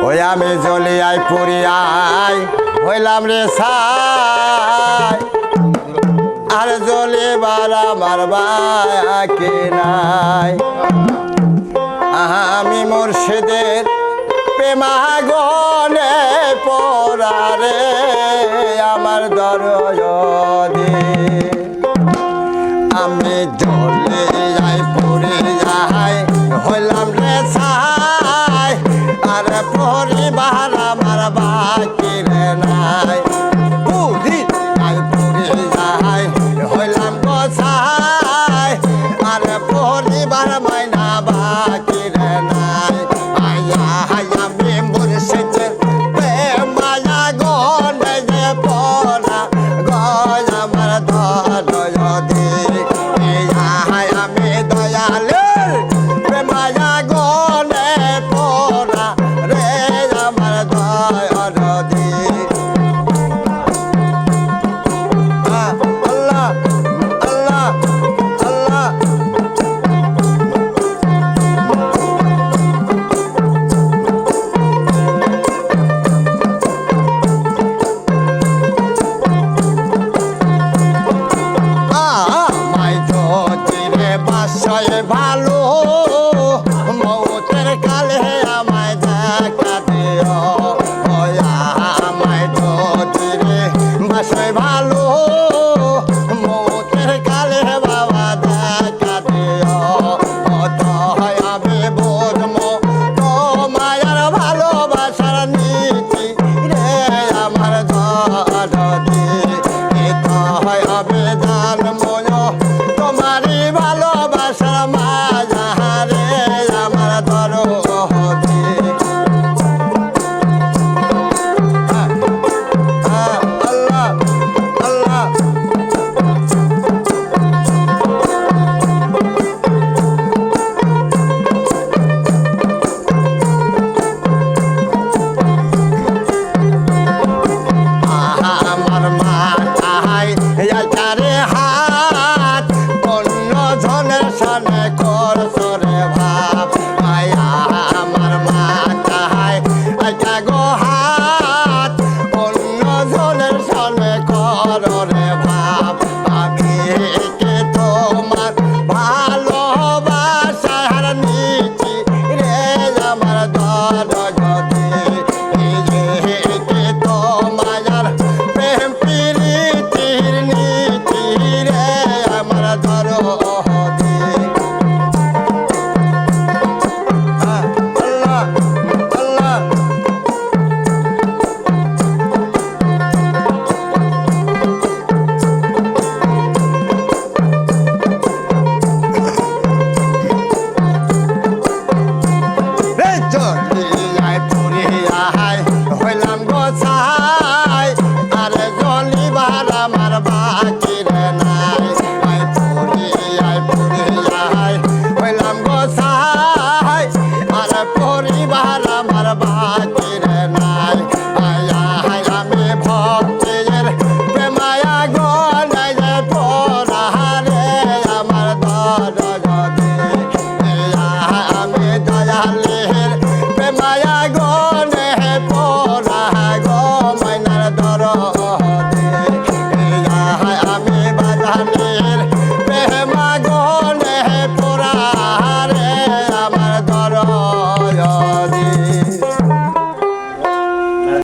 ওই আমি জ্বলিয়াই পুরিয়াই হইলাম রে ছাই আর জ্বলিবার আমার বাকি নাই আমি মুর্শিদের প্রেমাগনে পড়ারে আমার দরদি আমি জ্বলে যাই পুরে যাই হইলাম রে ছাই আর পরিবার আমার বাকি রে নাই পুরি যাই পুরে যাই হইলাম গো ছাই আর পরিবার মাইনা বাকি রে নাই আয়া আমি মুর্শিদের প্রেমায়া গনে যে পড়া গয় আমার দরদি আমি দয়ালের প্রেমায়া গনে পড়া রে আমার দরদি আল্লাহ আল্লাহ আল্লাহ বাসায় ভালো মৌতের কালে আমায় দেখা দিও আমায় রে বাসায় ভালো মৌতের কালে বাবা দেখা দিও আমি বোধমো তো মায়ার ভালোবাসার নীতি রে আমার দরদি আমি জানময় তোমারই ভালোবাসার মাঝারে আমার দরদি আল্লাহ আল্লাহ আমার মা চাহাই চারে হাত অন্য জনের সামনে করছরে ভাব আমার মা চাহাই গো হাত অন্য জনের সামনে কররে ভাব আমি কে তোমার ভালোবাসার নীতি রে আমার দরদি কে তোমার প্রেম প্রীতির নীতি রে আমার দরদি আল্লাহ আল্লাহ জলিয়াই পুরিয়াই হইলাম গো ছাই আর জলিবার আমার বাকি রে নাই পুরিয়াই হইলাম গো ছাই আর পরিবার আমার বাকি রে নাই আমি ভক্তের প্রেমায়া গনে যে পড়া রে আমার দরদি আমি দয়াল